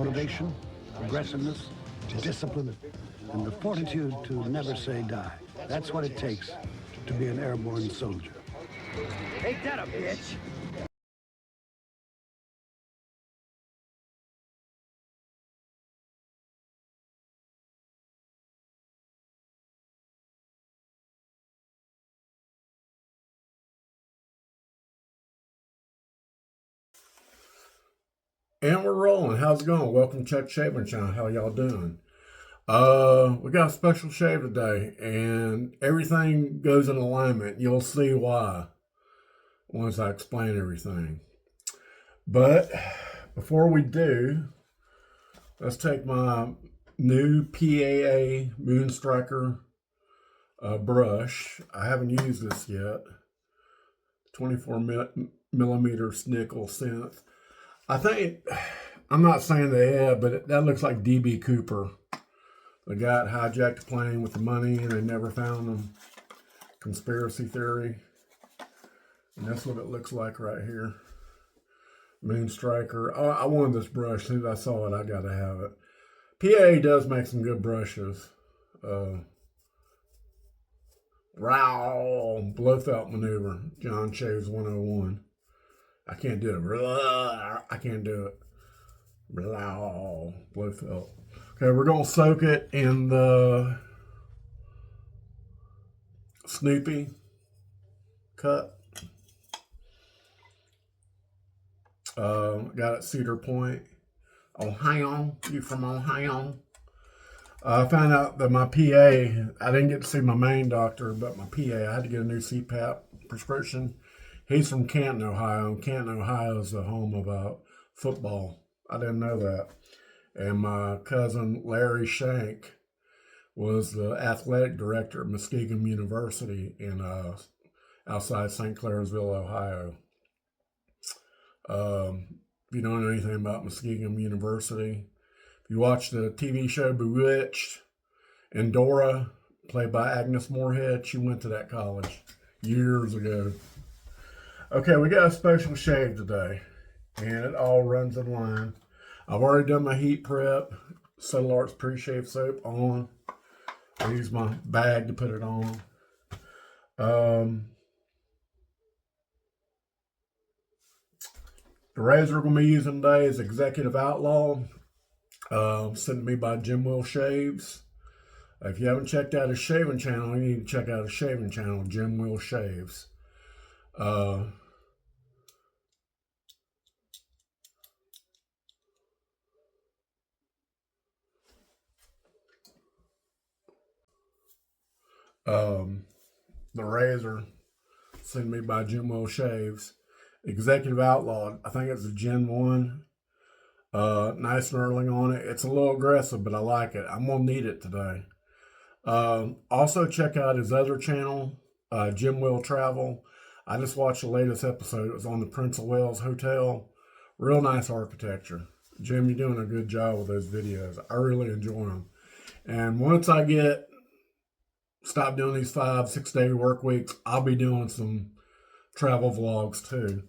motivation, aggressiveness, discipline, and the fortitude to never say die. That's what it takes to be an airborne soldier. Ain't that a bitch? And we're rolling. How's it going? Welcome to Check Shaving Channel. How y'all doing? We got a special shave today, and everything goes in alignment. You'll see why once I explain everything. But before we do, let's take my new PAA Moonstriker brush. I haven't used this yet. 24 millimeter nickel synth. I think, I'm not saying they have, but that looks like DB Cooper. The guy that hijacked the plane with the money and they never found him. Conspiracy theory. And that's what it looks like right here. Moonstriker. Oh, I wanted this brush. As soon as I saw it, I got to have it. PA does make some good brushes. Blowfelt maneuver. John Shaves 101. I can't do it. I can't do it. Blowfelt. Okay, we're going to soak it in the Snoopy cut. Got it Cedar Point, Ohio. You from Ohio? I found out that my PA, I didn't get to see my main doctor, but my PA, I had to get a new CPAP prescription. He's from Canton, Ohio. Canton, Ohio is the home of football. I didn't know that. And my cousin Larry Shank was the athletic director at Muskegon University in outside St. Clairsville, Ohio. If you don't know anything about Muskegon University, if you watch the TV show Bewitched, and Dora, played by Agnes Moorehead, she went to that college years ago. Okay, we got a special shave today, and it all runs in line. I've already done my heat prep, Subtle Arts pre-shave soap on. I use my bag to put it on. The razor we're going to be using today is Executive Outlaw, sent to me by Jim Will Shaves. If you haven't checked out his shaving channel, you need to check out his shaving channel, Jim Will Shaves. The razor sent me by Jim Will Shaves. Executive Outlaw, I think it's a Gen 1. Nice knurling on it. It's a little aggressive, but I like it. I'm going to need it today. Also check out his other channel, Jim Will Travel. I just watched the latest episode. It was on the Prince of Wales Hotel. Real nice architecture. Jim, you're doing a good job with those videos. I really enjoy them. And once I stop doing these 5-6 day work weeks, I'll be doing some travel vlogs too.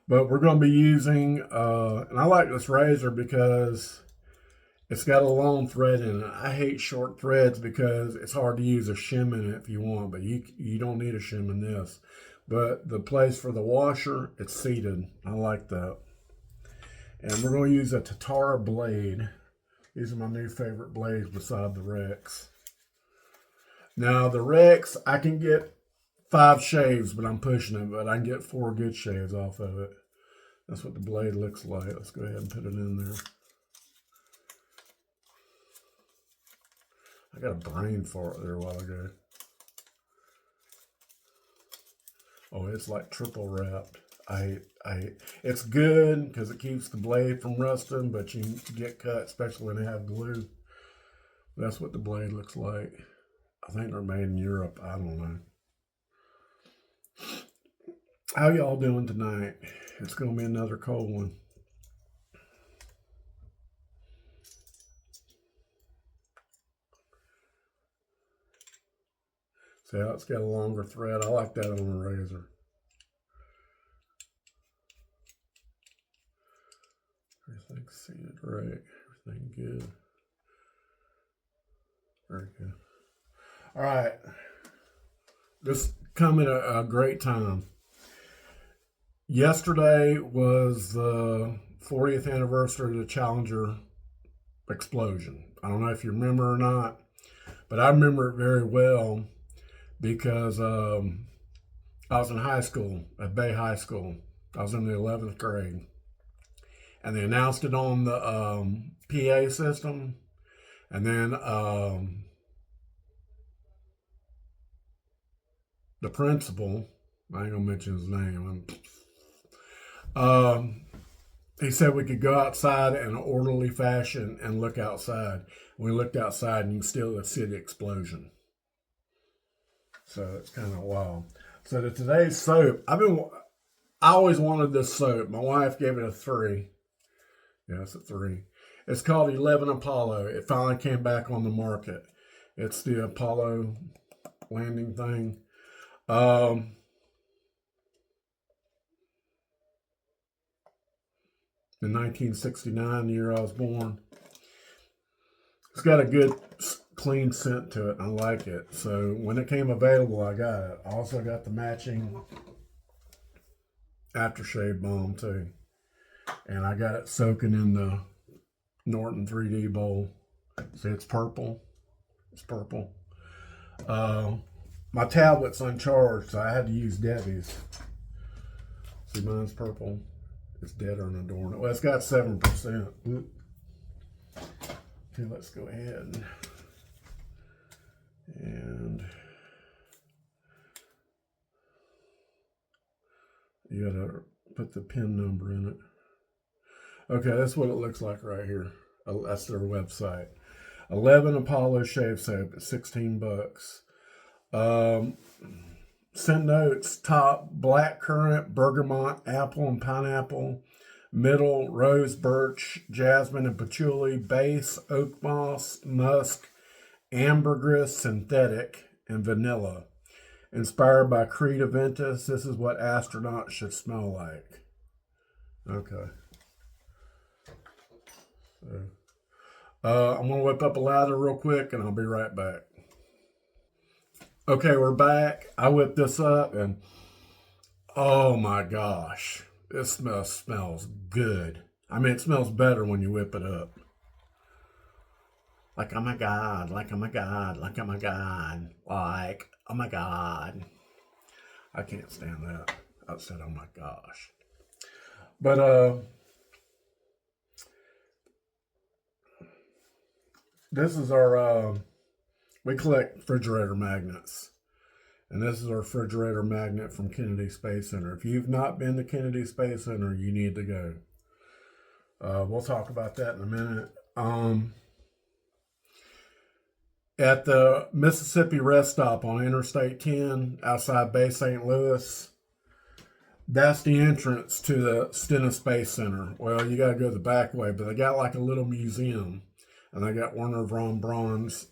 But we're going to be using, and I like this razor because it's got a long thread in it. I hate short threads because it's hard to use a shim in it if you want, but you don't need a shim in this. But the place for the washer, it's seated. I like that. And we're going to use a Tatara blade. These are my new favorite blades beside the Rex. Now the Rex, I can get 5 shaves, but I'm pushing it, but I can get 4 good shaves off of it. That's what the blade looks like. Let's go ahead and put it in there. I got a brain fart there a while ago. Oh, it's like triple wrapped. I it's good because it keeps the blade from rusting, but you get cut, especially when they have glue. That's what the blade looks like. I think they're made in Europe. I don't know. How y'all doing tonight? It's going to be another cold one. See how it's got a longer thread? I like that on a razor. Everything's seated right. Everything good. Very good. All right. This coming a great time. Yesterday was the 40th anniversary of the Challenger explosion. I don't know if you remember or not, but I remember it very well because I was in high school, at Bay High School. I was in the 11th grade. And they announced it on the PA system. And then the principal, I ain't gonna mention his name, he said we could go outside in an orderly fashion and look outside. We looked outside and you can still see the explosion. So it's kind of wild. So today's soap, I always wanted this soap. My wife gave it a 3. Yeah, it's a 3. It's called 11 Apollo. It finally came back on the market. It's the Apollo landing thing. In 1969, the year I was born. It's got a good, clean scent to it. I like it. So when it came available, I got it. I also got the matching aftershave balm too. And I got it soaking in the Norton 3D bowl. See, it's purple. It's purple. My tablet's uncharged, so I had to use Debbie's. See, mine's purple. It's dead on the door. Well, it's got 7%. Okay, let's go ahead and you gotta put the pin number in it. Okay, that's what it looks like right here. That's their website. 11 Apollo Shave Soap at $16. Scent notes: top black currant, bergamot, apple and pineapple. Middle rose, birch, jasmine and patchouli. Base oak moss, musk, ambergris, synthetic, and vanilla. Inspired by Creed Aventus, this is what astronauts should smell like. Okay. So, I'm going to whip up a lather real quick and I'll be right back. Okay, we're back. I whipped this up and oh my gosh, this smells good. I mean, it smells better when you whip it up. Like, oh my God, like, oh my God, like, oh my God, like, oh my God. I can't stand that. I said, oh my gosh. But, this is our, we collect refrigerator magnets. And this is our refrigerator magnet from Kennedy Space Center. If you've not been to Kennedy Space Center, you need to go. We'll talk about that in a minute. At the Mississippi rest stop on Interstate 10 outside Bay St. Louis, that's the entrance to the Stennis Space Center. Well, you got to go the back way, but they got like a little museum. And they got Werner von Braun's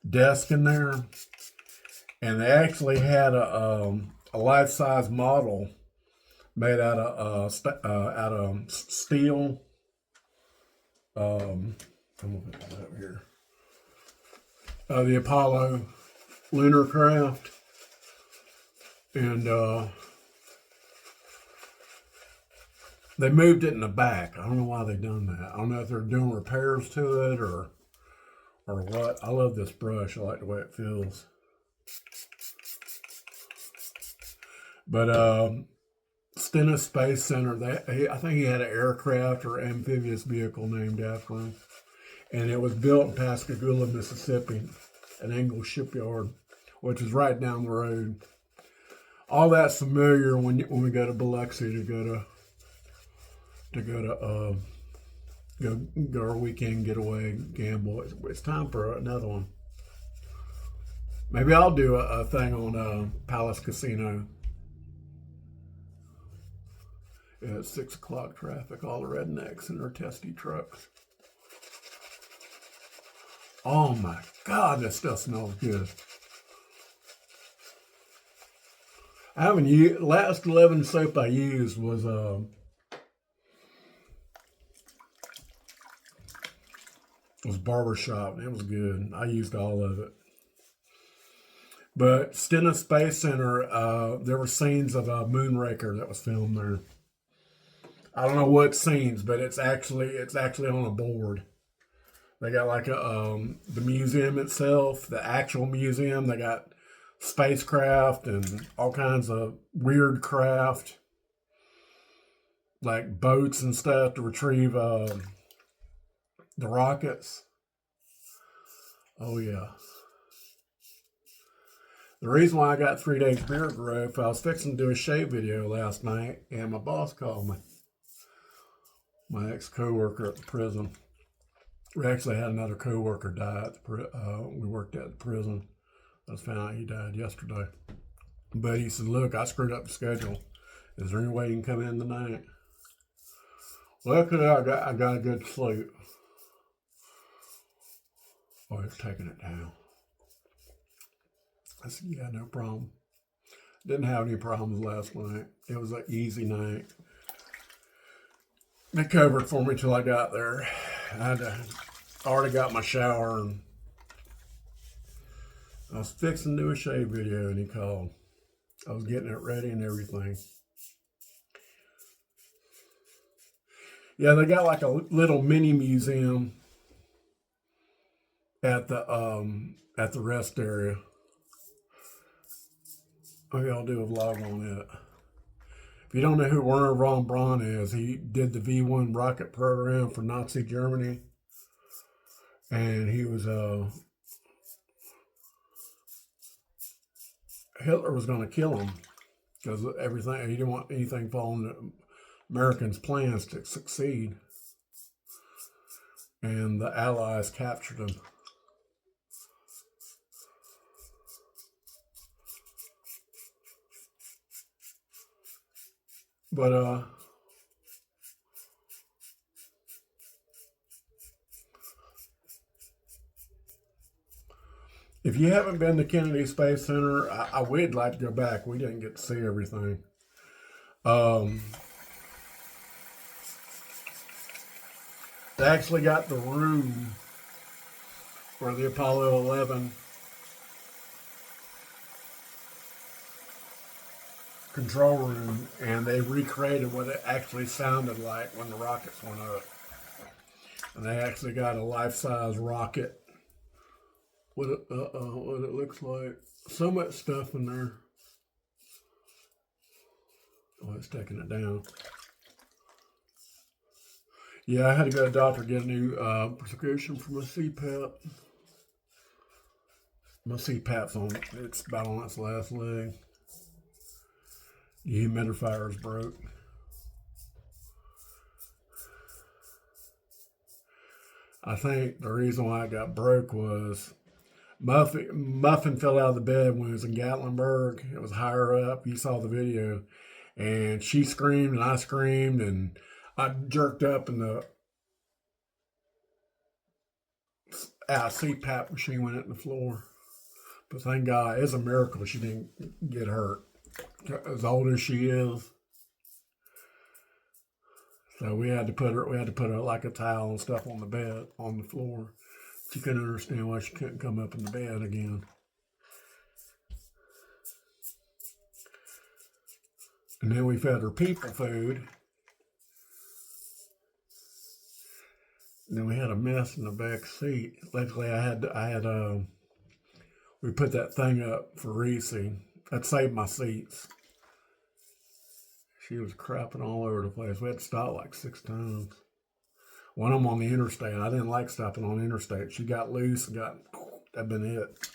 desk in there. And they actually had a life-size model made out of steel. I'm gonna put that over here. The Apollo lunar craft, and they moved it in the back. I don't know why they done that. I don't know if they're doing repairs to it or what. I love this brush. I like the way it feels. But Stennis Space Center, I think he had an aircraft or amphibious vehicle named after him. And it was built in Pascagoula, Mississippi, at Ingalls Shipyard, which is right down the road. All that's familiar when we go to Biloxi to go our weekend getaway, gamble. It's time for another one. Maybe I'll do a thing on Palace Casino. Yeah, it's 6 o'clock traffic, all the rednecks in their testy trucks. Oh my God, that stuff smells good. I haven't used, last 11 soap I used was was Barbershop. It was good. I used all of it. But Stennis Space Center, there were scenes of a Moonraker that was filmed there. I don't know what scenes, but it's actually on a board. They got like the museum itself, the actual museum. They got spacecraft and all kinds of weird craft, like boats and stuff to retrieve the rockets. Oh yeah. The reason why I got 3 days beard growth, I was fixing to do a shave video last night, and my boss called me. My ex-coworker at the prison. We actually had another coworker die at we worked at the prison. I just found out he died yesterday. But he said, look, I screwed up the schedule. Is there any way you can come in tonight? Luckily, I got a good sleep. Oh, it's taking it down. I said, yeah, no problem. Didn't have any problems last night. It was an easy night. They covered for me till I got there. I already got my shower, and I was fixing to do a shave video, and he called. I was getting it ready and everything. Yeah, they got like a little mini museum at the rest area. Maybe I'll do a vlog on it. If you don't know who Werner von Braun is, he did the V1 rocket program for Nazi Germany. And he was, Hitler was going to kill him because everything, he didn't want anything following the Americans' plans to succeed. And the Allies captured him. But, if you haven't been to Kennedy Space Center, I would like to go back. We didn't get to see everything. They actually got the room for the Apollo 11 control room, and they recreated what it actually sounded like when the rockets went up. And they actually got a life-size rocket. What it looks like. So much stuff in there. Oh, it's taking it down. Yeah, I had to go to the doctor to get a new prescription for my CPAP. My CPAP's on, it's about on its last leg. The humidifier's broke. I think the reason why it got broke was Muffin fell out of the bed when it was in Gatlinburg. It was higher up. You saw the video. And she screamed and I screamed and I jerked up and the CPAP machine went in the floor. But thank God, it's a miracle she didn't get hurt. As old as she is. So we had to put her like a towel and stuff on the bed, on the floor. She couldn't understand why she couldn't come up in the bed again. And then we fed her people food. And then we had a mess in the back seat. Luckily, we put that thing up for Reese. That saved my seats. She was crapping all over the place. We had to stop like 6 times. One of them on the interstate. I didn't like stopping on the interstate. She got loose and that'd been it.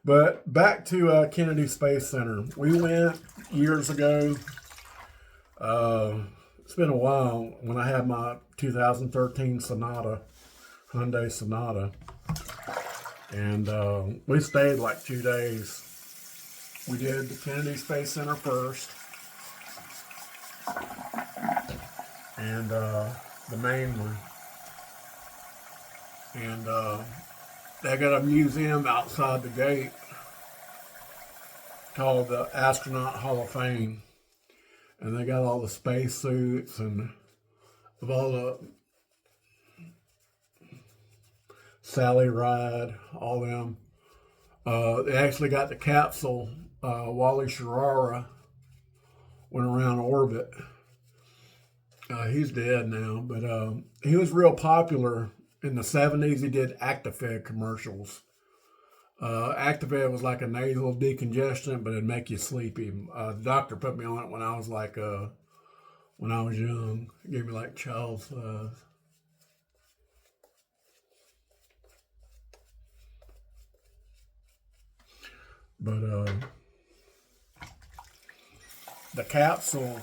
But back to Kennedy Space Center. We went years ago. It's been a while when I had my 2013 Sonata, Hyundai Sonata. And we stayed like 2 days. We did the Kennedy Space Center first. And the main one. And they got a museum outside the gate called the Astronaut Hall of Fame. And they got all the space suits and of all the Sally Ride, all them. They actually got the capsule. Wally Sharara went around orbit. He's dead now, but he was real popular in the 70s. He did Actifed commercials. Actifed was like a nasal decongestant, but it'd make you sleepy. The doctor put me on it when I was young. It gave me like child's size. But the capsule,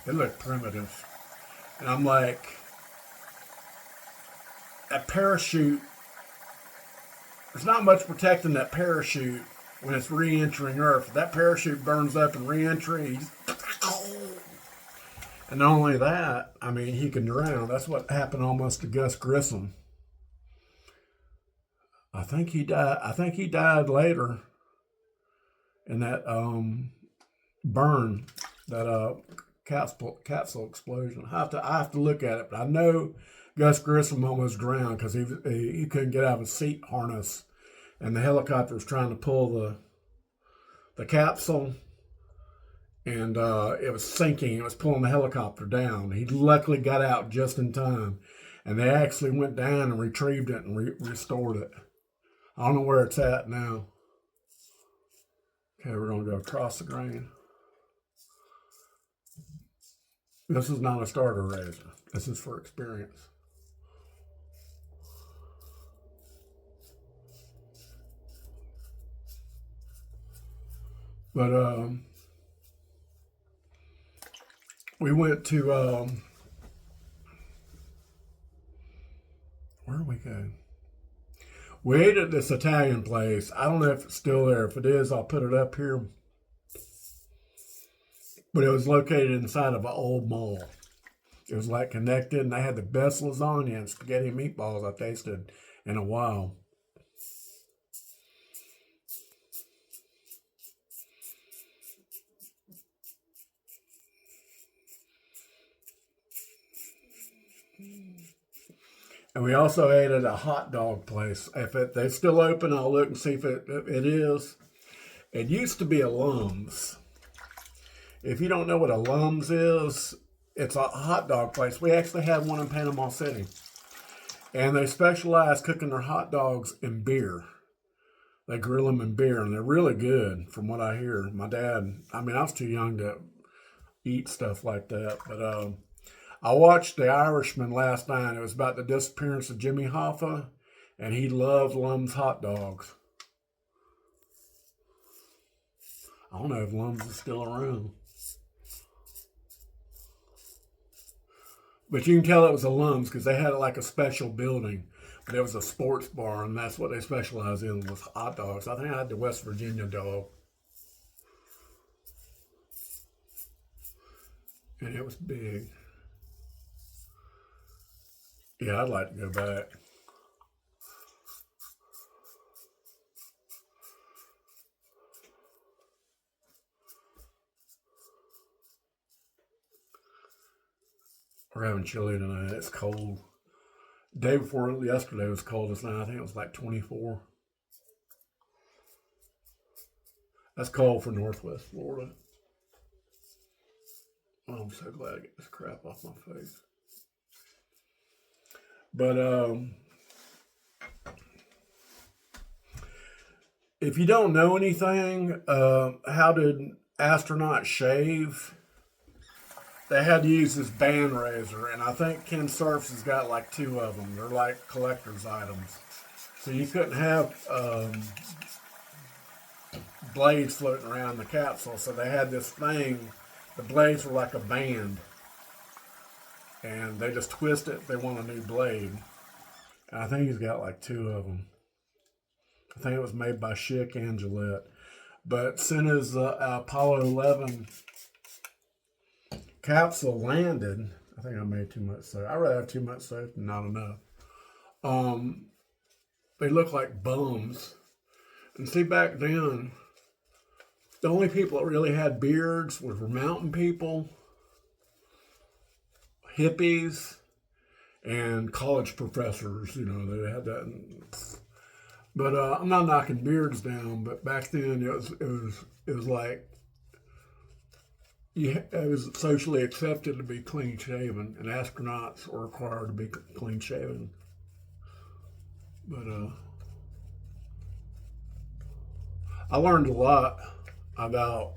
it looked primitive. And I'm like, that parachute, there's not much protecting that parachute when it's re-entering Earth. If that parachute burns up in re-entry, and not only that, I mean, he can drown. That's what happened almost to Gus Grissom. I think he died later in that burn, that capsule explosion. I have to look at it, but I know Gus Grissom almost drowned because he couldn't get out of his seat harness, and the helicopter was trying to pull the capsule, and it was sinking. It was pulling the helicopter down. He luckily got out just in time, and they actually went down and retrieved it and restored it. I don't know where it's at now. Okay, we're going to go across the grain. This is not a starter razor. This is for experience. But we went to, where did we go? We ate at this Italian place. I don't know if it's still there. If it is, I'll put it up here. But it was located inside of an old mall. It was like connected, and they had the best lasagna and spaghetti and meatballs I tasted in a while. And we also ate at a hot dog place. If they're still open, I'll look and see if it is. It used to be a Lum's. If you don't know what a Lum's is, it's a hot dog place. We actually had one in Panama City. And they specialize cooking their hot dogs in beer. They grill them in beer, and they're really good from what I hear. My dad, I was too young to eat stuff like that, but I watched The Irishman last night. It was about the disappearance of Jimmy Hoffa, and he loved Lum's hot dogs. I don't know if Lum's is still around. But you can tell it was a Lum's because they had like a special building. There was a sports bar, and that's what they specialize in, was hot dogs. I think I had the West Virginia dog. And it was big. Yeah, I'd like to go back. We're having chili tonight. It's cold. Day before yesterday was cold as night. I think it was like 24. That's cold for Northwest Florida. Oh, I'm so glad I get this crap off my face. But if you don't know anything, how did astronauts shave? They had to use this band razor, and I think Ken Surf's has got like 2 of them. They're like collector's items. So you couldn't have blades floating around the capsule, so they had this thing. The blades were like a band, and they just twist it if they want a new blade. And I think he's got like 2 of them. I think it was made by Schick and Gillette. But as soon as Apollo 11 capsule landed, I think I made too much soap. I'd rather have too much soap than not enough. They look like bums. And see, back then, the only people that really had beards were mountain people, hippies, and college professors, you know, they had that. But I'm not knocking beards down, but back then it was like it was socially accepted to be clean shaven, and astronauts were required to be clean shaven. But I learned a lot about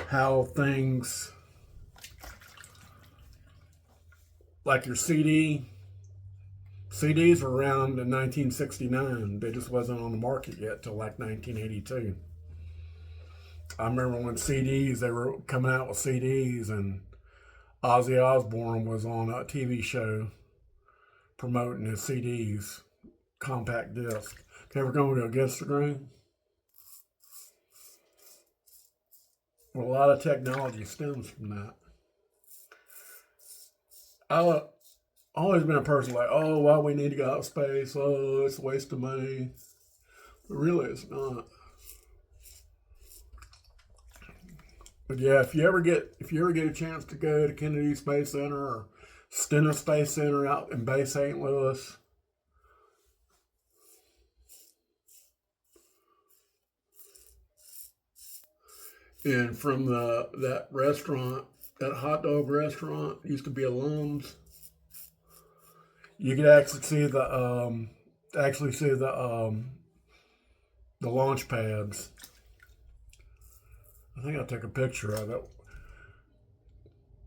how things like your CDs were around in 1969. They just wasn't on the market yet till like 1982. I remember when they were coming out with CDs, and Ozzy Osbourne was on a TV show promoting his CDs, compact disc. Okay, we're going to go against the grain. Well, a lot of technology stems from that. I've always been a person like, oh, why we need to go out of space? Oh, it's a waste of money. But really, it's not. But yeah, if you ever get a chance to go to Kennedy Space Center or Stennis Space Center out in Bay St. Louis, and from that restaurant, that hot dog restaurant used to be a Lum's. You could actually see the launch pads. I think I took a picture of it.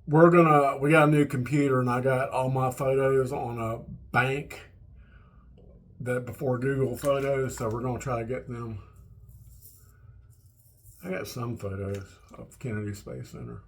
We got a new computer, and I got all my photos on a bank that before Google Photos, so we're gonna try to get them. I got some photos of Kennedy Space Center.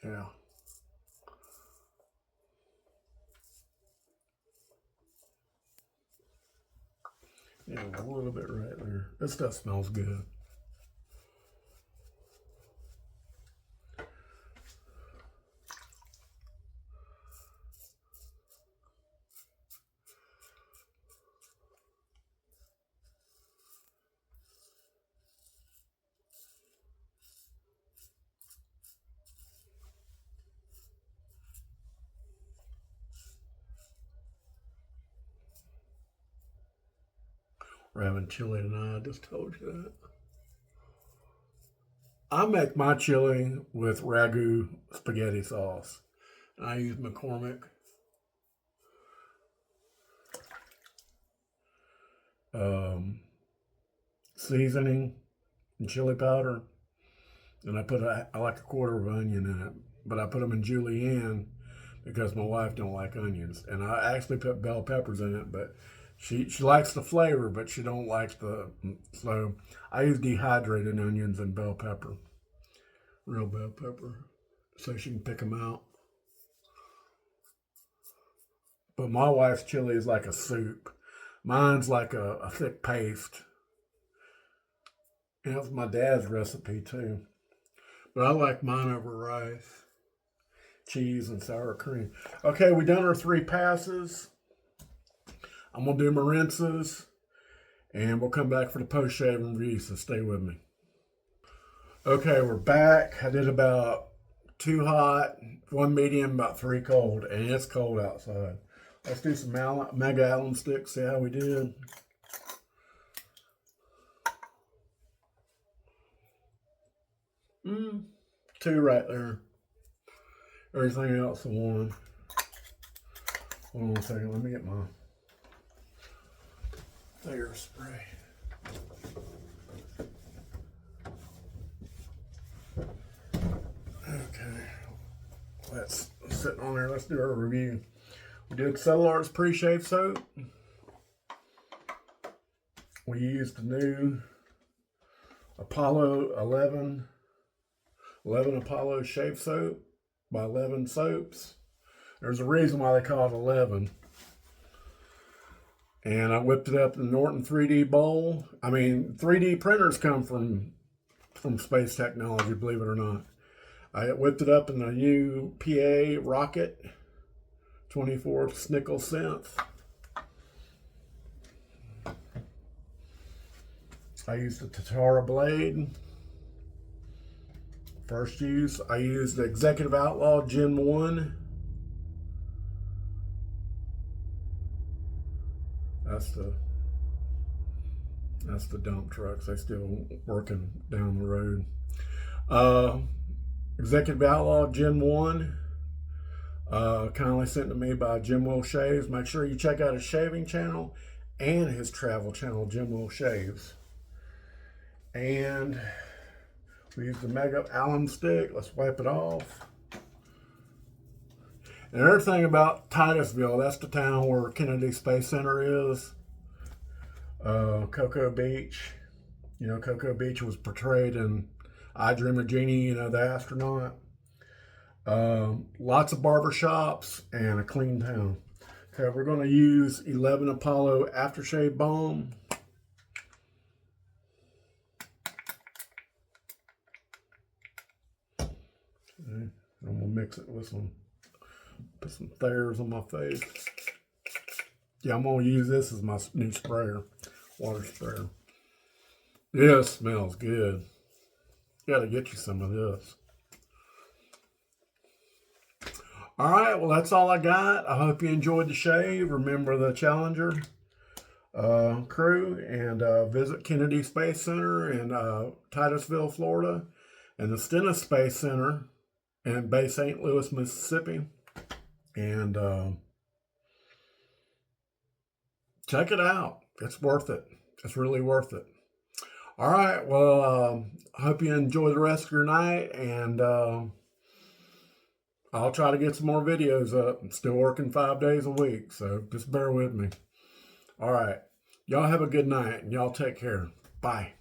Yeah. Yeah, a little bit right there. This stuff smells good. We're having chili tonight. I just told you that. I make my chili with ragu spaghetti sauce. I use McCormick. Seasoning and chili powder. And I like a quarter of onion in it. But I put them in julienne because my wife don't like onions. And I actually put bell peppers in it, but she likes the flavor, but she don't like so I use dehydrated onions and bell pepper, real bell pepper, so she can pick them out. But my wife's chili is like a soup. Mine's like a thick paste. And that's my dad's recipe too. But I like mine over rice, cheese, and sour cream. Okay, we done our 3 passes. I'm going to do my rinses, and we'll come back for the post-shave review, so stay with me. Okay, we're back. I did about 2 hot, 1 medium, about 3 cold, and it's cold outside. Let's do some Mega Allen sticks, see how we did. Two right there. Everything else a 1. Hold on a second, let me get my Thayer spray. Okay, that's sitting on there. Let's do our review. We did Cellular's pre-shave soap. We used the new Apollo 11 Apollo shave soap by 11 Soaps. There's a reason why they call it 11. And I whipped it up in the Norton 3D bowl. I mean, 3D printers come from space technology, believe it or not. I whipped it up in the UPA Rocket 24 nickel synth. I used the Tatara blade. First use, I used the Executive Outlaw Gen 1. That's the dump trucks. They still working down the road. Executive Outlaw Gen 1. Kindly sent to me by Jim Will Shaves. Make sure you check out his shaving channel and his travel channel, Jim Will Shaves. And we use the Mega Allen stick. Let's wipe it off. And another thing about Titusville, that's the town where Kennedy Space Center is. Cocoa Beach. You know, Cocoa Beach was portrayed in I Dream of Jeannie, you know, the astronaut. Lots of barber shops and a clean town. Okay, we're going to use 11 Apollo aftershave balm. Okay, I'm going to mix it with put some Thayers on my face. Yeah, I'm going to use this as my new sprayer, water sprayer. This smells good. Got to get you some of this. All right, well, that's all I got. I hope you enjoyed the shave. Remember the Challenger crew, and visit Kennedy Space Center in Titusville, Florida, and the Stennis Space Center in Bay St. Louis, Mississippi. And check it out. It's worth it. It's really worth it. All right, well, I hope you enjoy the rest of your night, and I'll try to get some more videos up. I'm still working 5 days a week, so just bear with me. All right. Y'all have a good night, and y'all take care. Bye.